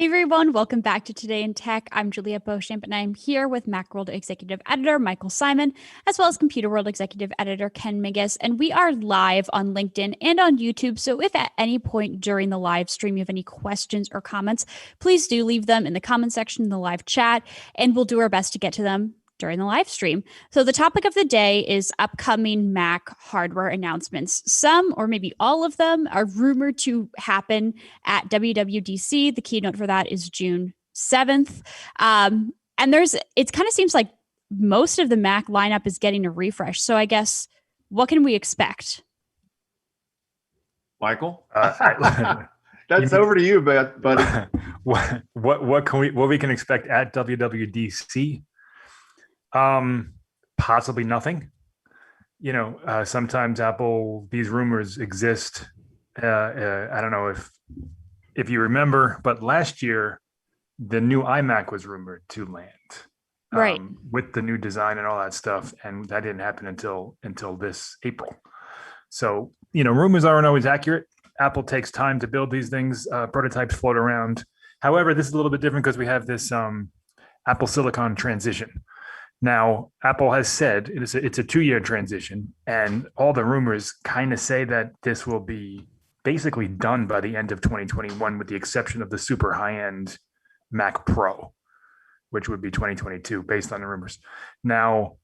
Hey everyone, welcome back to Today in Tech. I'm Juliette Beauchamp and I'm here with Macworld Executive Editor Michael Simon, as well as Computer World Executive Editor Ken Mingus. And we are live on LinkedIn and on YouTube. So if at any point during the live stream you have any questions or comments, please do leave them in the comment section in the live chat, and we'll do our best to get to them during the live stream. So the topic of the day is upcoming Mac hardware announcements. Some, or maybe all of them, are rumored to happen at WWDC. The keynote for that is June 7th. And it kind of seems like most of the Mac lineup is getting a refresh. So I guess, what can we expect? Michael? That's over to you, buddy. What we can expect at WWDC? Possibly nothing. Sometimes these rumors exist. I don't know if you remember, but last year the new iMac was rumored to land, right, with the new design and all that stuff, and that didn't happen until this April. So rumors aren't always accurate. Apple takes time to build these things. Prototypes float around. However, this is a little bit different because we have this Apple Silicon transition. Now, Apple has said it's a 2-year transition, and all the rumors kind of say that this will be basically done by the end of 2021, with the exception of the super high-end Mac Pro, which would be 2022, based on the rumors. Now,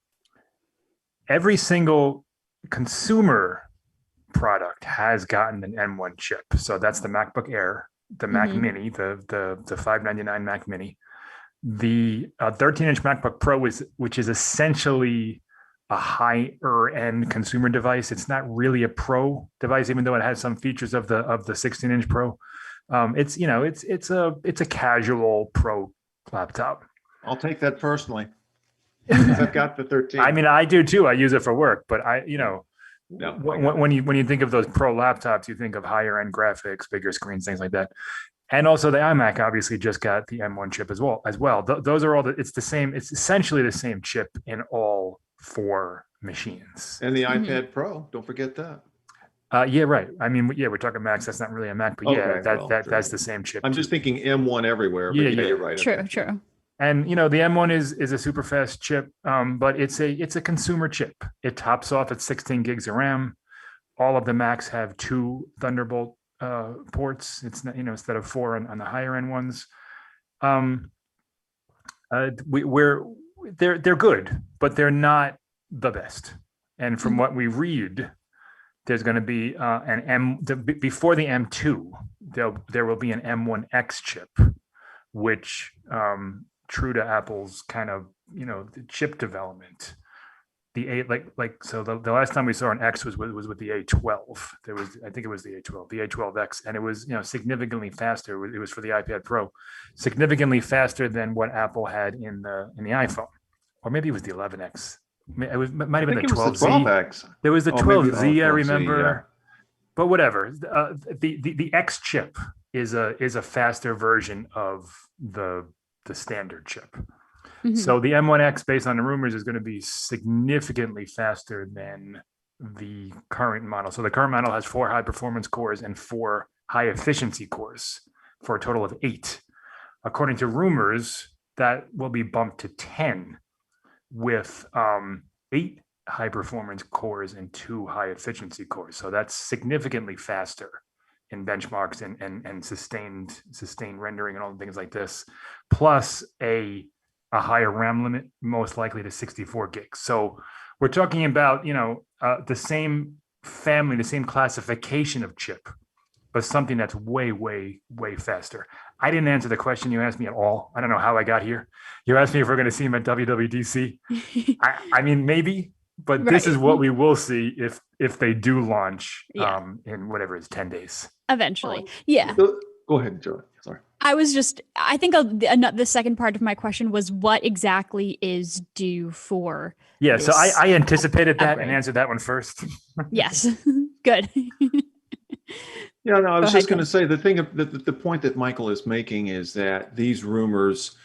every single consumer product has gotten an M1 chip. So that's the MacBook Air, the Mac Mini, the $599 Mac Mini. The 13-inch MacBook Pro, which is essentially a higher end consumer device. It's not really a pro device, even though it has some features of the 16-inch Pro. It's a casual pro laptop. I'll take that personally. I've got the 13. I mean, I do too. I use it for work, but when you think of those pro laptops, you think of higher end graphics, bigger screens, things like that. And also the iMac obviously just got the M1 chip as well. Those are all it's essentially the same chip in all 4 machines. And the iPad Pro, don't forget that. Yeah, right. I mean, yeah, we're talking Macs. That's not really a Mac, but that's the same chip. I'm just thinking M1 everywhere. But yeah, you're right. True. And the M1 is a super fast chip, but it's a consumer chip. It tops off at 16 gigs of RAM. All of the Macs have 2 Thunderbolt ports. It's not, instead of 4 on the higher end ones. They're good, but they're not the best. And from what we read, there's going to be before the M2, there will be an M1X chip, which true to Apple's kind of the chip development. The last time we saw an X was with the A12. I think it was the A12X, and it was significantly faster. It was for the iPad Pro, significantly faster than what Apple had in the iPhone, or maybe it was the 11X. Might have been the 12Z. There was the 12Z, I remember, yeah. But whatever. The X chip is a faster version of the standard chip. So the M1X, based on the rumors, is going to be significantly faster than the current model. So the current model has 4 high performance cores and 4 high efficiency cores for a total of 8. According to rumors, that will be bumped to 10 with 8 high performance cores and 2 high efficiency cores. So that's significantly faster in benchmarks and sustained rendering and all the things like this, plus a higher RAM limit, most likely to 64 gigs. So we're talking about, the same family, the same classification of chip, but something that's way, way, way faster. I didn't answer the question you asked me at all. I don't know how I got here. You asked me if we're going to see him at WWDC. I mean, maybe, but right. This is what we will see if they do launch in whatever is 10 days. Eventually. Yeah. Go ahead, Joey. Sorry. I think the second part of my question was what exactly is due for. Yeah, so I anticipated that and answered that one first. Yes, good. Yeah, no, I was just going to say the point that Michael is making is that these rumors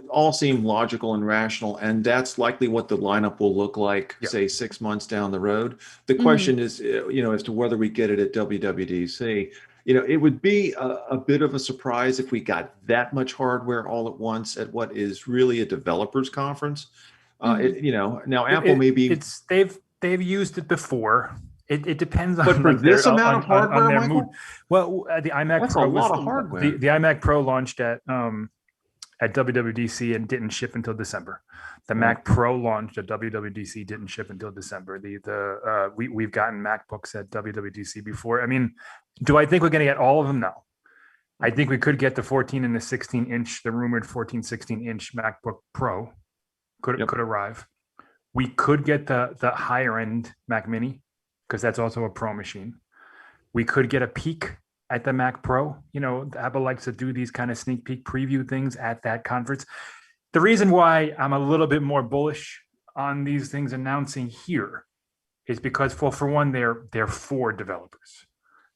all seem logical and rational, and that's likely what the lineup will look like, say 6 months down the road. The question is, as to whether we get it at WWDC. it would be a bit of a surprise if we got that much hardware all at once at what is really a developers conference. Now Apple maybe they've used it before. It depends on, but for like, this amount of hardware, on their Michael? mood. Well, the iMac That's Pro a lot of hardware. The iMac Pro launched at WWDC and didn't ship until December. The Right. Mac Pro launched at WWDC, didn't ship until December. We've gotten MacBooks at WWDC before. I mean, do I think we're going to get all of them? No. I think we could get the 14 and the 16-inch, the rumored 14, 16-inch MacBook Pro could arrive. We could get the higher end Mac Mini, because that's also a Pro machine. We could get a peek at the Mac Pro. Apple likes to do these kind of sneak peek preview things at that conference. The reason why I'm a little bit more bullish on these things announcing here is because, well, for one, they're for developers.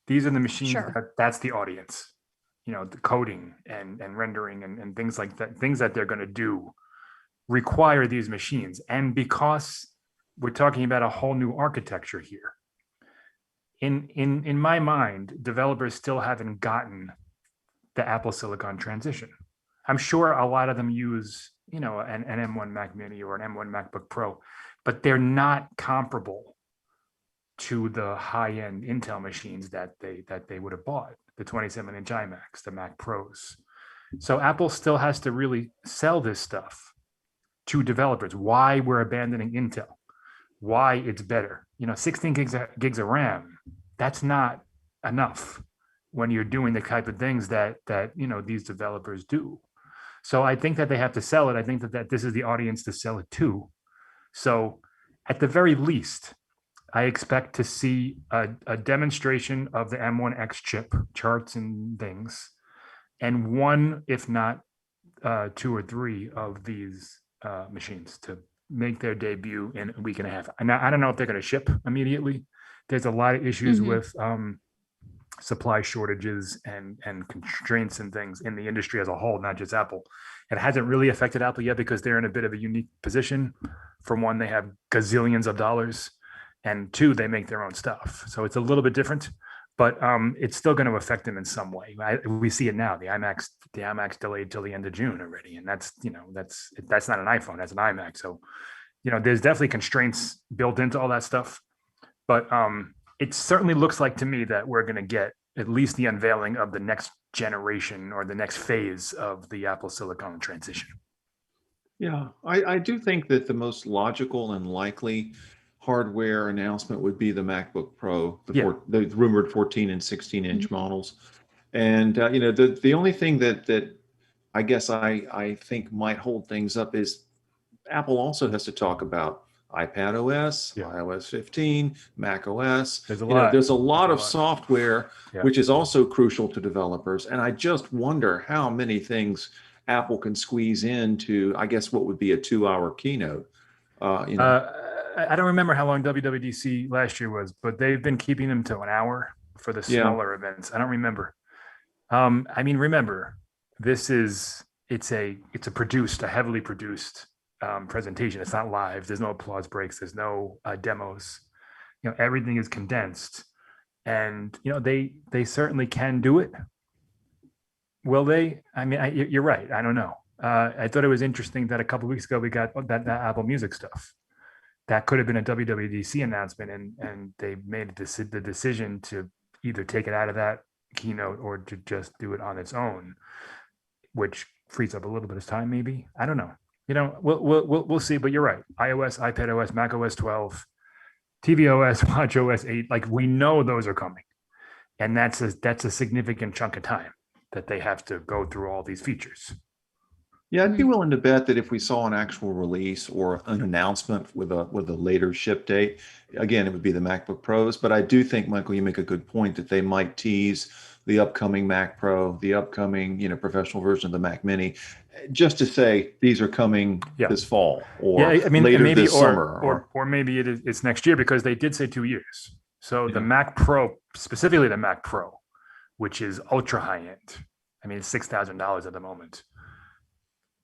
These are the machines, Sure. that's the audience. The coding and rendering and things like that, things that they're going to do require these machines. And because we're talking about a whole new architecture here, in my mind, developers still haven't gotten the Apple Silicon transition. I'm sure a lot of them use, an M1 Mac Mini or an M1 MacBook Pro, but they're not comparable to the high-end Intel machines that they would have bought, the 27-inch iMacs, the Mac Pros. So Apple still has to really sell this stuff to developers, why we're abandoning Intel, why it's better. 16 gigs of RAM, that's not enough when you're doing the type of things that these developers do. So I think that they have to sell it. I think that this is the audience to sell it to. So at the very least, I expect to see a demonstration of the M1X chip, charts and things, and one, if not 2 or 3 of these machines to make their debut in a week and a half. And I don't know if they're going to ship immediately. There's a lot of issues with supply shortages and constraints and things in the industry as a whole, not just Apple. It hasn't really affected Apple yet because they're in a bit of a unique position. For one, they have gazillions of dollars, and 2, they make their own stuff. So it's a little bit different, but it's still going to affect them in some way. We see it now. The iMac's delayed till the end of June already, and that's not an iPhone, that's an iMac. So there's definitely constraints built into all that stuff, but it certainly looks like to me that we're going to get at least the unveiling of the next generation or the next phase of the Apple Silicon transition. Yeah, I do think that the most logical and likely hardware announcement would be the MacBook Pro, the rumored 14 and 16-inch models. And the only thing that I guess I think might hold things up is Apple also has to talk about iPad OS, iOS 15, Mac OS. There's a lot of software, which is also crucial to developers. And I just wonder how many things Apple can squeeze into, I guess, what would be a 2-hour keynote. I don't remember how long WWDC last year was, but they've been keeping them to an hour for the smaller events. I don't remember. Remember, it's a heavily produced presentation. It's not live. There's no applause breaks. There's no demos. Everything is condensed, and they certainly can do it. Will they? You're right. I don't know. I thought it was interesting that a couple of weeks ago we got that Apple Music stuff. That could have been a WWDC announcement, and they made the decision to either take it out of that keynote or to just do it on its own, which frees up a little bit of time. Maybe, I don't know. We'll see. But you're right. iOS, iPad OS, Mac OS 12, tvOS, watchOS 8. Like, we know those are coming, and that's a significant chunk of time that they have to go through all these features. Yeah, I'd be willing to bet that if we saw an actual release or an announcement with a later ship date, again, it would be the MacBook Pros. But I do think, Michael, you make a good point that they might tease the upcoming Mac Pro, the upcoming professional version of the Mac Mini, just to say these are coming this fall or later maybe, this summer. Or maybe it's next year, because they did say 2 years. So the Mac Pro, specifically the Mac Pro, which is ultra high end, it's $6,000 at the moment.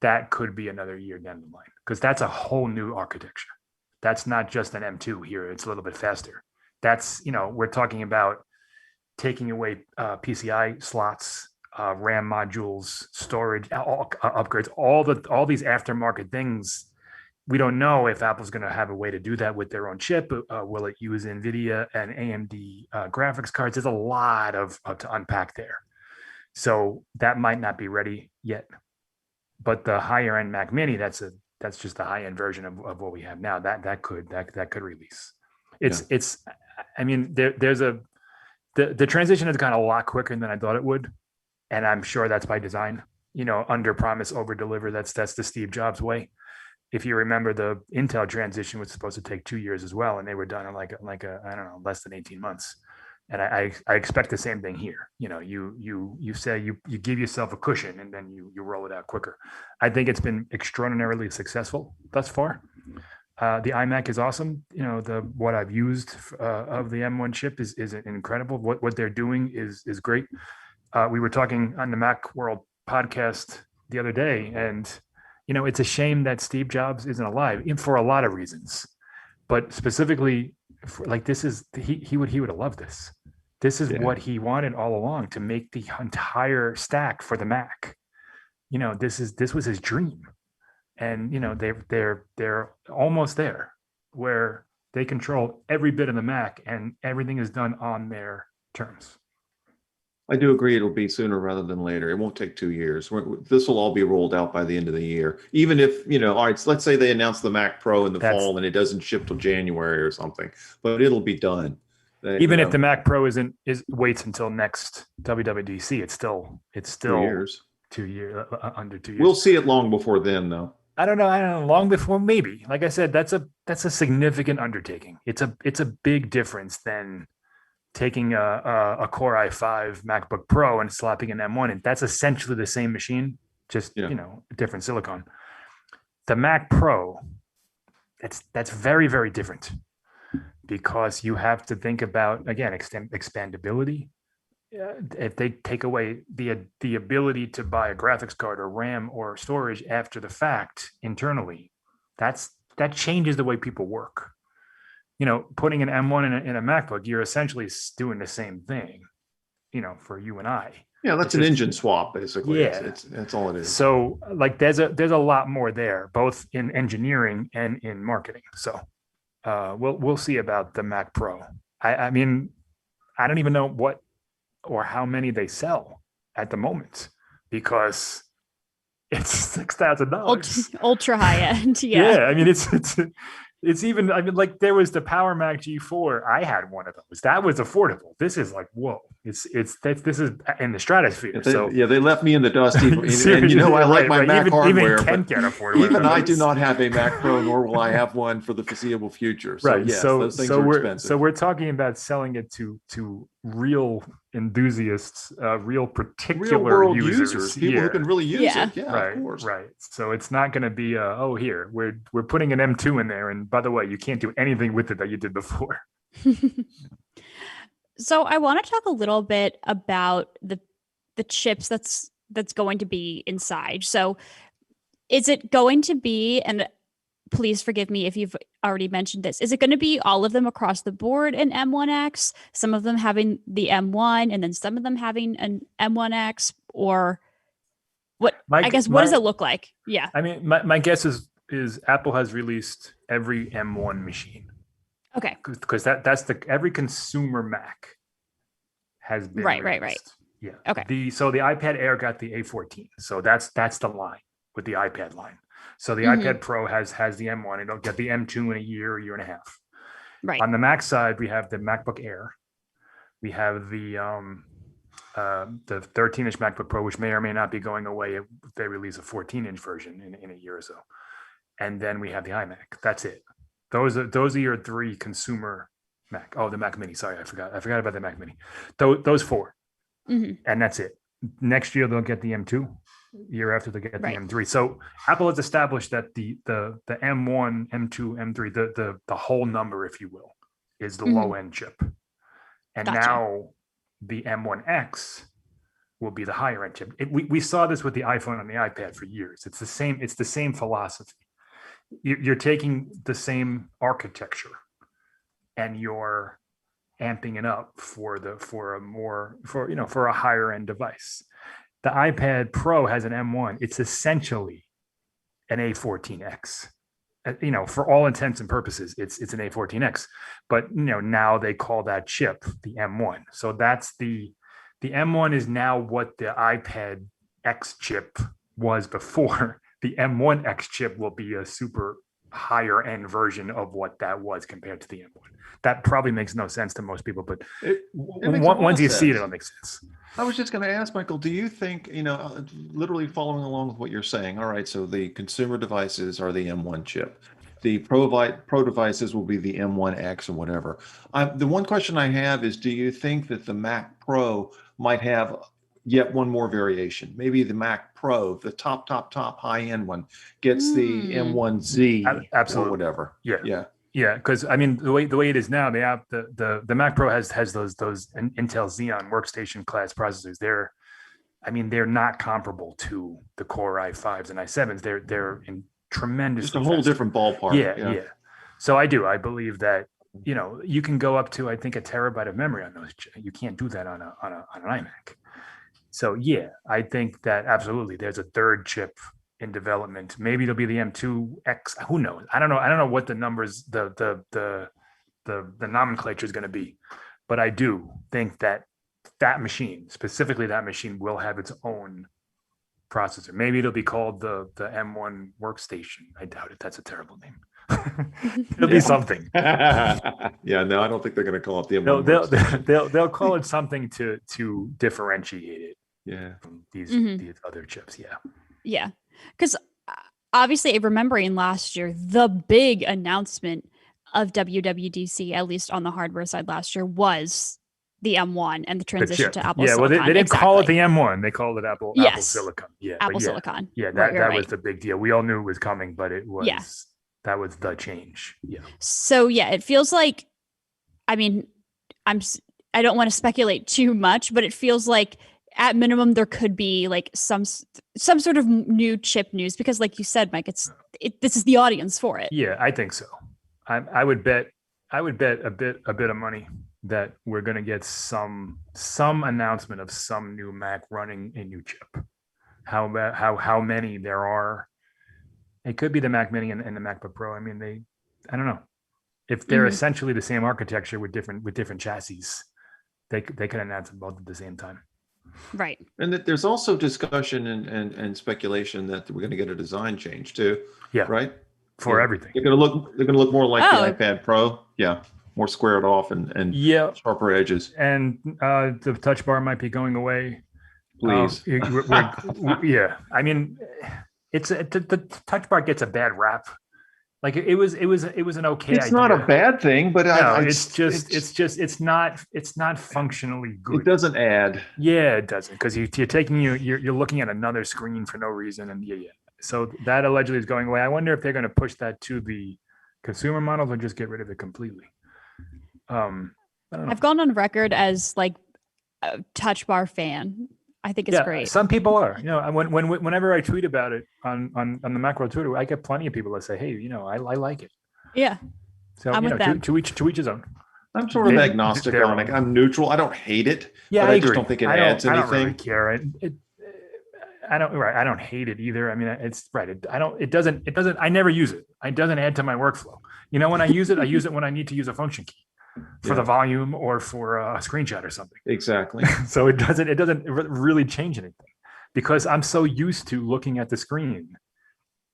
That could be another year down the line, because that's a whole new architecture. That's not just an M2 here. It's a little bit faster. That's, we're talking about taking away PCI slots, RAM modules, storage, upgrades, all these aftermarket things. We don't know if Apple's going to have a way to do that with their own chip. Will it use NVIDIA and AMD graphics cards? There's a lot of to unpack there. So that might not be ready yet. But the higher end Mac Mini, that's just the high end version of what we have now. That could release. It's I mean, there's the transition has gone a lot quicker than I thought it would. And I'm sure that's by design, under promise, over deliver. That's the Steve Jobs way. If you remember, the Intel transition was supposed to take 2 years as well, and they were done in like a I don't know, less than 18 months. And I expect the same thing here. You say you give yourself a cushion and then you roll it out quicker. I think it's been extraordinarily successful thus far. The iMac is awesome. What I've used of the M1 chip is incredible. What they're doing is great. We were talking on the Mac World podcast the other day, and it's a shame that Steve Jobs isn't alive, for a lot of reasons, but specifically, he would have loved this. This is what he wanted all along, to make the entire stack for the Mac. This was his dream, and they're almost there, where they control every bit of the Mac and everything is done on their terms. I do agree it'll be sooner rather than later. It won't take 2 years. This will all be rolled out by the end of the year. Even if, all right, so let's say they announce the Mac Pro in the fall and it doesn't ship till January or something, but it'll be done. Even if the Mac Pro waits until next WWDC, it's still 2 years. 2 years, under 2 years. We'll see it long before then, though. I don't know. Long before, maybe. Like I said, that's a significant undertaking. It's a big difference than taking a Core i5 MacBook Pro and slapping an M1, and that's essentially the same machine, just different silicon. The Mac Pro, that's very, very different, because you have to think about, again, expandability. If they take away the ability to buy a graphics card or RAM or storage after the fact internally, that changes the way people work. Putting an M1 in a MacBook, you're essentially doing the same thing, for you and I. Yeah, that's an engine swap, basically. Yeah, that's all it is. So, there's a lot more there, both in engineering and in marketing. So, we'll see about the Mac Pro. I mean, I don't even know what or how many they sell at the moment, because it's $6,000. Ultra high end. Yeah, I mean, it's even, there was the Power Mac G4. I had one of those. That was affordable. This is whoa. This is in the stratosphere. They left me in the dust. And I like my Mac hardware. Even Ken can't afford one. Even I do not have a Mac Pro, nor will I have one for the foreseeable future. So, yes, those things are expensive. So we're talking about selling it to real enthusiasts, real world users, people who can really use it. Yeah, right, of course. Right. So it's not going to be here we're putting an M2 in there, and by the way, you can't do anything with it that you did before. So I want to talk a little bit about the chips that's going to be inside. So is it going to be, and please forgive me if you've already mentioned this, is it going to be all of them across the board in M1X, some of them having the M1 and then some of them having an M1X, or what? What does it look like? Yeah. I mean, my guess is Apple has released every M1 machine. Okay. Because that's every consumer Mac has been right. Yeah. Okay. So the iPad Air got the A14. So that's the line with the iPad line. So the iPad Pro has the M1. It'll get the M2 in a year and a half. Right. On the Mac side, we have the MacBook Air. We have the 13-inch MacBook Pro, which may or may not be going away if they release a 14-inch version in a year or so. And then we have the iMac. That's it. Those are your three consumer Mac. Oh, the Mac Mini. Sorry, I forgot about the Mac Mini. Those four, and that's it. Next year they'll get the M2. Year after they get the M3. So Apple has established that the M1, M2, M3, the whole number, if you will, is the low end chip, and now the M1X will be the higher end chip. We saw this with the iPhone and the iPad for years. It's the same philosophy. You're taking the same architecture and you're amping it up for a higher end device. The iPad Pro has an M1. It's essentially an A14X. For all intents and purposes, it's an A14X. But now they call that chip the M1. So that's the M1 is now what the iPad X chip was before. The M1 X chip will be a super higher end version of what that was compared to the M1. That probably makes no sense to most people, but once you see it, it'll make sense. I was just going to ask, Michael, do you think, literally following along with what you're saying, all right, so the consumer devices are the M1 chip. The pro devices will be the M1X or whatever. The one question I have is, do you think that the Mac Pro might have yet one more variation? Maybe the Mac Pro, the top high-end one, gets the M1Z Absolutely. or whatever. Yeah, because I mean the way it is now, the Mac Pro has those Intel Xeon workstation class processors. They're not comparable to the Core i5s and i7s. They're in tremendous. Just a whole different ballpark. Yeah. So I believe that you can go up to, I think, a terabyte of memory on those. You can't do that on an iMac. So yeah, I think that absolutely there's a third chip in development. Maybe it'll be the M2X. Who knows? I don't know what the numbers, the nomenclature is going to be, but I do think that specifically that machine will have its own processor. Maybe it'll be called the M1 workstation. I doubt it. That's a terrible name. It'll be something. Yeah, no, I don't think they're going to call it the M1. They'll call it something to differentiate it. Yeah, from these other chips. Yeah. Because obviously, remembering last year, the big announcement of WWDC, at least on the hardware side last year, was the M1 and the transition to Apple Silicon. Well, they didn't call it the M1. They called it Apple Silicon. Yeah, Apple Silicon. Yeah, that was the big deal. We all knew it was coming, but it was that was the change. Yeah. So it feels like, I don't want to speculate too much, but it feels like at minimum there could be like some sort of new chip news, because like you said, Mike, this is the audience for it. Yeah, I think so. I would bet a bit of money that we're going to get some announcement of some new Mac running a new chip. How many there are? It could be the Mac Mini and the MacBook Pro. I mean, I don't know if they're essentially the same architecture with different chassis. They could announce them both at the same time. Right. And that there's also discussion and speculation that we're going to get a design change too. Yeah. Right. For everything. They're going to look more like the iPad Pro. Yeah. More squared off and sharper edges. And the touch bar might be going away. Please. Yeah. I mean, the touch bar gets a bad rap. Like it was an okay. It's idea. Not a bad thing, but it's not functionally good. It doesn't add. Yeah, it doesn't, because you're looking at another screen for no reason, and so that allegedly is going away. I wonder if they're going to push that to the consumer models or just get rid of it completely. I don't know. I've gone on record as like a touch bar fan. I think it's great. Some people are, whenever I tweet about it on the Macro Twitter, I get plenty of people that say, hey, I like it. Yeah. So, to each his own. I'm sort of agnostic on it. I'm neutral. I don't hate it. Yeah, but I just don't think it adds anything. I don't really care. I don't hate it either. I mean, it's right. It doesn't, I never use it. It doesn't add to my workflow. When I use it when I need to use a function key for the volume or for a screenshot or something. Exactly. So it doesn't really change anything, because I'm so used to looking at the screen.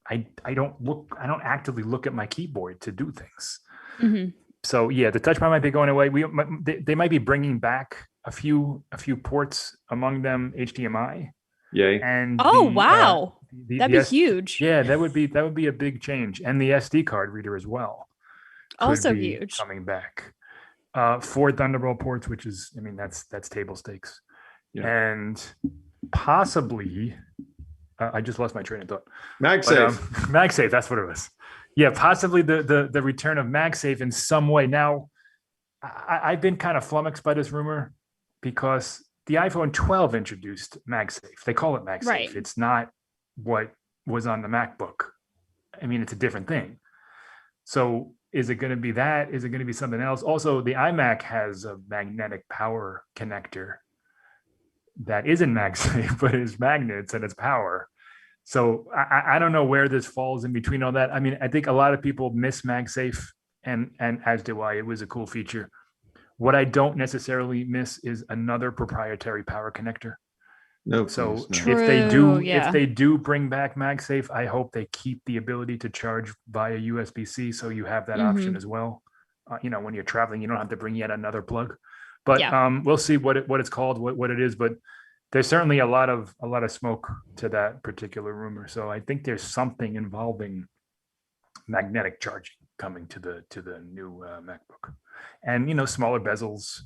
I don't actively look at my keyboard to do things. Mm-hmm. So the touch bar might be going away. They might be bringing back a few ports, among them HDMI. Yay. And wow. That'd be huge. Yeah, that would be a big change. And the SD card reader as well. Also huge. Coming back. 4 Thunderbolt ports, which is, that's table stakes. Yeah. And possibly, I just lost my train of thought. MagSafe. MagSafe, that's what it was. Yeah, possibly the return of MagSafe in some way. Now, I've been kind of flummoxed by this rumor, because the iPhone 12 introduced MagSafe. They call it MagSafe. Right. It's not what was on the MacBook. It's a different thing. So Is it going to be that? Is it going to be something else? Also, the iMac has a magnetic power connector that isn't MagSafe, but is magnets and it's power. So I don't know where this falls in between all that. I mean, I think a lot of people miss MagSafe, and as do I. It was a cool feature. What I don't necessarily miss is another proprietary power connector. No, So please, no. if they do bring back MagSafe, I hope they keep the ability to charge via USB-C, so you have that option as well. When you're traveling, you don't have to bring yet another plug. But we'll see what it's called, what it is. But there's certainly a lot of smoke to that particular rumor. So I think there's something involving magnetic charging coming to the new MacBook, and smaller bezels.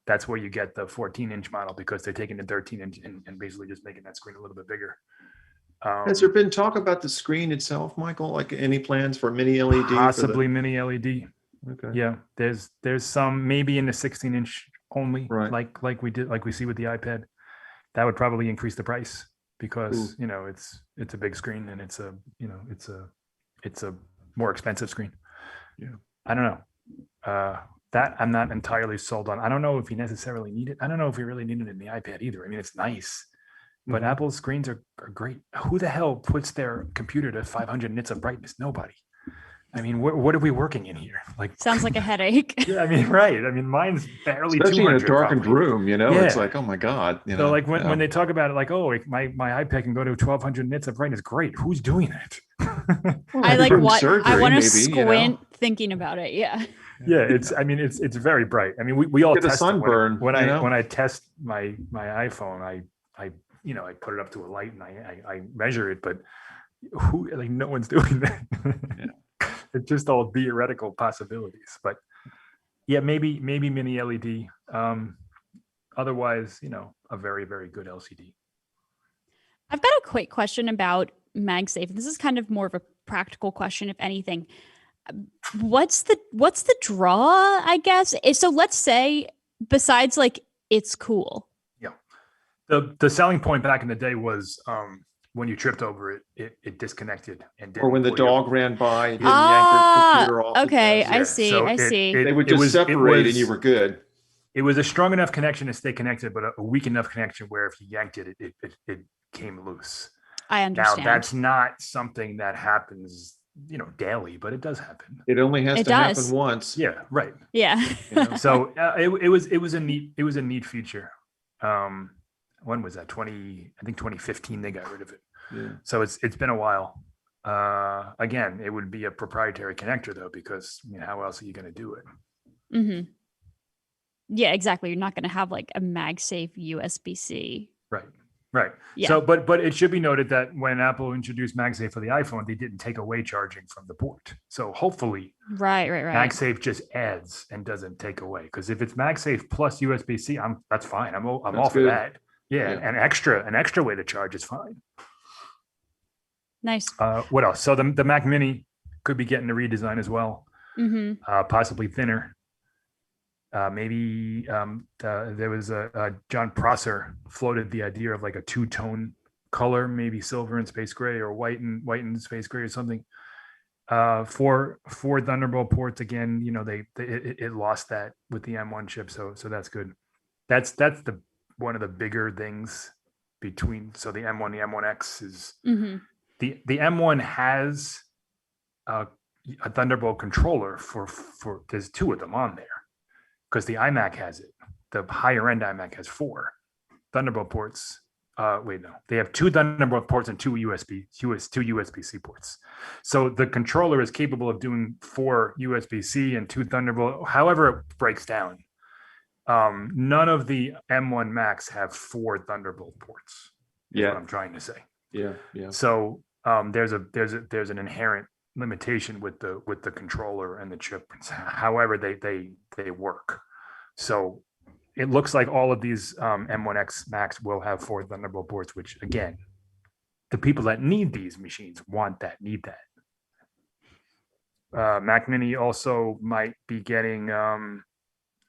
That's where you get the 14-inch model, because they're taking the 13-inch and basically just making that screen a little bit bigger. Has there been talk about the screen itself, Michael? Like any plans for mini LED? Possibly mini LED. Okay. Yeah, there's some maybe in the 16-inch only, Right. like we see with the iPad. That would probably increase the price because it's a big screen, and it's a more expensive screen. Yeah. I don't know. That I'm not entirely sold on. I don't know if you necessarily need it. I don't know if you really need it in the iPad either. I mean, it's nice, but Apple's screens are great. Who the hell puts their computer to 500 nits of brightness? Nobody. I mean, what are we working in here? Like, sounds like a headache. Yeah, I mean, right. I mean, mine's barely, especially in a 200 darkened probably. room. It's like, oh my god. So like when they talk about it, like, oh, my iPad can go to 1200 nits of brightness. Great. Who's doing it? I like what surgery, I want to maybe, squint thinking about it. Yeah. Yeah, it's very bright. I mean, we all get a test sunburn when I test my iPhone, I put it up to a light and I measure it, but no one's doing that. Yeah. It's just all theoretical possibilities. But yeah, maybe mini LED. Otherwise, a very, very good LCD. I've got a quick question about MagSafe. This is kind of more of a practical question, if anything. What's the draw, I guess? So let's say, besides like it's cool. Yeah. The selling point back in the day was when you tripped over it disconnected and or when the dog ran by, it didn't yank your computer off. Okay, I see. So I see. They would just separate and you were good. It was a strong enough connection to stay connected, but a weak enough connection where if you yanked it came loose. I understand. Now that's not something that happens, daily, but it does happen. It only has to happen once. Yeah, right. Yeah. So it was a neat feature. When was that? 2015 they got rid of it. Yeah. So it's been a while. Again, it would be a proprietary connector though, because how else are you going to do it? Mm-hmm. Yeah, exactly. You're not going to have like a MagSafe USB-C. Right. Yeah. So, but it should be noted that when Apple introduced MagSafe for the iPhone, they didn't take away charging from the port. So hopefully, right. MagSafe just adds and doesn't take away. Because if it's MagSafe plus USB-C, that's fine. I'm all for that. Yeah, an extra way to charge is fine. Nice. What else? So the Mac Mini could be getting a redesign as well. Mm-hmm. Possibly thinner. Maybe there was John Prosser floated the idea of like a two-tone color, maybe silver and space gray, or white and space gray, or something. For Thunderbolt ports again, it lost that with the M1 chip, so that's good. That's the one of the bigger things between. So the M1, the M1X is the M1 has a Thunderbolt controller for there's two of them on there. Because the iMac has it. The higher end iMac has 4 Thunderbolt ports. They have 2 Thunderbolt ports and 2 USB-C ports. So the controller is capable of doing 4 USB-C and 2 Thunderbolt, however it breaks down. None of the M1 Macs have 4 Thunderbolt ports. Yeah, what I'm trying to say. Yeah. So there's an inherent limitation with the controller and the chip. However, they work. So it looks like all of these M1X Macs will have 4 Thunderbolt ports, which again, the people that need these machines need that. Mac Mini also might be getting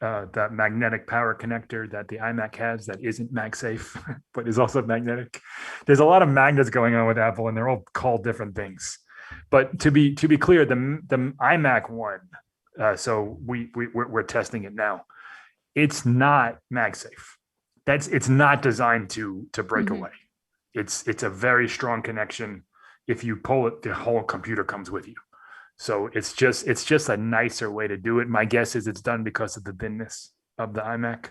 that magnetic power connector that the iMac has that isn't MagSafe, but is also magnetic. There's a lot of magnets going on with Apple, and they're all called different things. But to be clear, the iMac one, so we're testing it now. It's not MagSafe. It's not designed to break away. It's a very strong connection. If you pull it, the whole computer comes with you. So it's just a nicer way to do it. My guess is it's done because of the thinness of the iMac.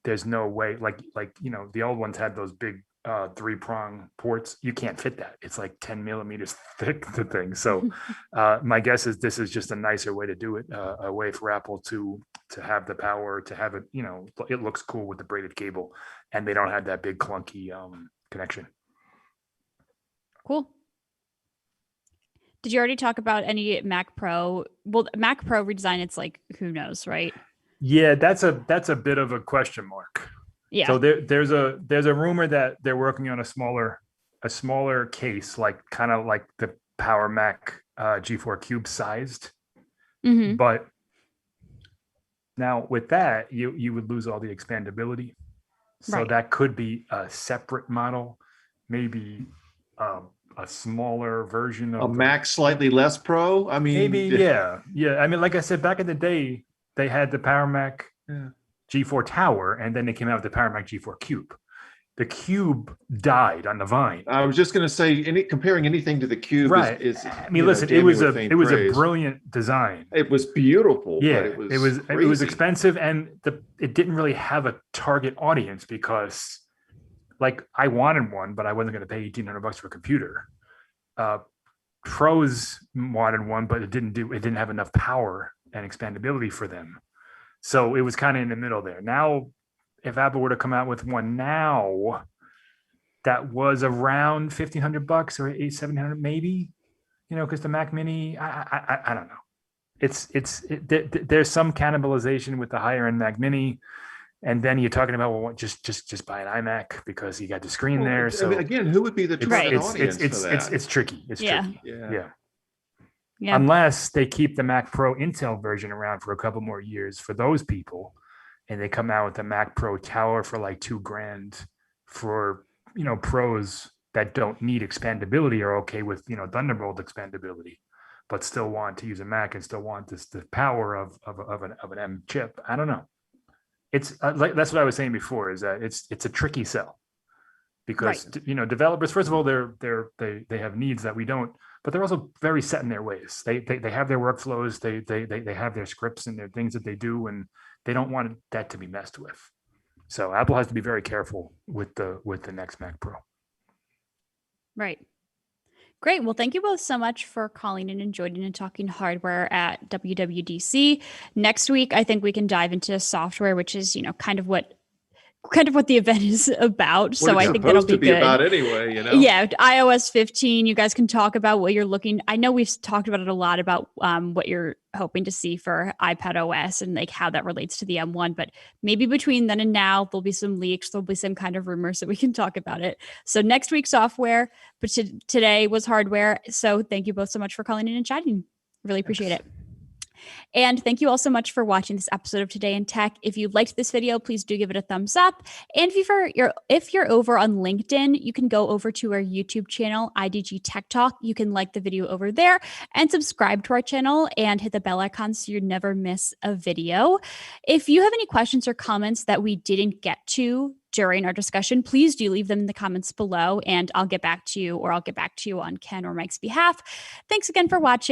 There's no way, like the old ones had those big 3-prong ports. You can't fit that. It's like 10 millimeters thick, the thing. So my guess is this is just a nicer way to do it, a way for Apple to have the power, to have it, it looks cool with the braided cable, and they don't have that big clunky connection. Cool. Did you already talk about any Mac Pro? Well, Mac Pro redesign, it's like, who knows, right? Yeah, that's a bit of a question mark. Yeah. So there's a rumor that they're working on a smaller case, kind of like the Power Mac G4 Cube sized. But now with that, you would lose all the expandability. So that could be a separate model, maybe a smaller version of a Mac slightly less Pro. I mean, maybe, yeah. I mean, like I said, back in the day, they had the Power Mac G4 Tower, and then they came out with the Power Mac G4 Cube. The Cube died on the vine. I was just going to say, comparing anything to the Cube is I mean, listen, it was a brilliant design. It was beautiful. Yeah, but it was expensive, and it didn't really have a target audience because, like, I wanted one, but I wasn't going to pay $1,800 for a computer. Pros wanted one, but it didn't have enough power and expandability for them. So it was kind of in the middle there. Now, if Apple were to come out with one now, that was around $1,500 or $700 maybe, because the Mac Mini, I don't know. There's some cannibalization with the higher end Mac Mini, and then you're talking about, well, just buy an iMac because you got the screen there. So again, who would be the target audience for that? It's tricky. It's tricky. Yeah. Unless they keep the Mac Pro Intel version around for a couple more years for those people, and they come out with the Mac Pro Tower for like $2,000 for, pros that don't need expandability are okay with, Thunderbolt expandability, but still want to use a Mac and still want the power of an M chip. I don't know. It's like, that's what I was saying before, is that it's a tricky sell because, developers, first of all, they have needs that we don't, but they're also very set in their ways. They have their workflows, they have their scripts and their things that they do, and they don't want that to be messed with. So Apple has to be very careful with the next Mac Pro. Right. Great. Well, thank you both so much for calling in and joining and talking hardware at WWDC. Next week, I think we can dive into software, which is, kind of what the event is about. So I think that'll be good. About anyway, Yeah, iOS 15. You guys can talk about what you're looking. I know we've talked about it a lot about what you're hoping to see for iPad OS and like how that relates to the M1. But maybe between then and now, there'll be some leaks. There'll be some kind of rumors so we can talk about it. So next week, software. But today was hardware. So thank you both so much for calling in and chatting. Really appreciate it. And thank you all so much for watching this episode of Today in Tech. If you liked this video, please do give it a thumbs up. And if you're over on LinkedIn, you can go over to our YouTube channel, IDG Tech Talk. You can like the video over there and subscribe to our channel and hit the bell icon so you never miss a video. If you have any questions or comments that we didn't get to during our discussion, please do leave them in the comments below and I'll get back to you, or I'll get back to you on Ken or Mike's behalf. Thanks again for watching.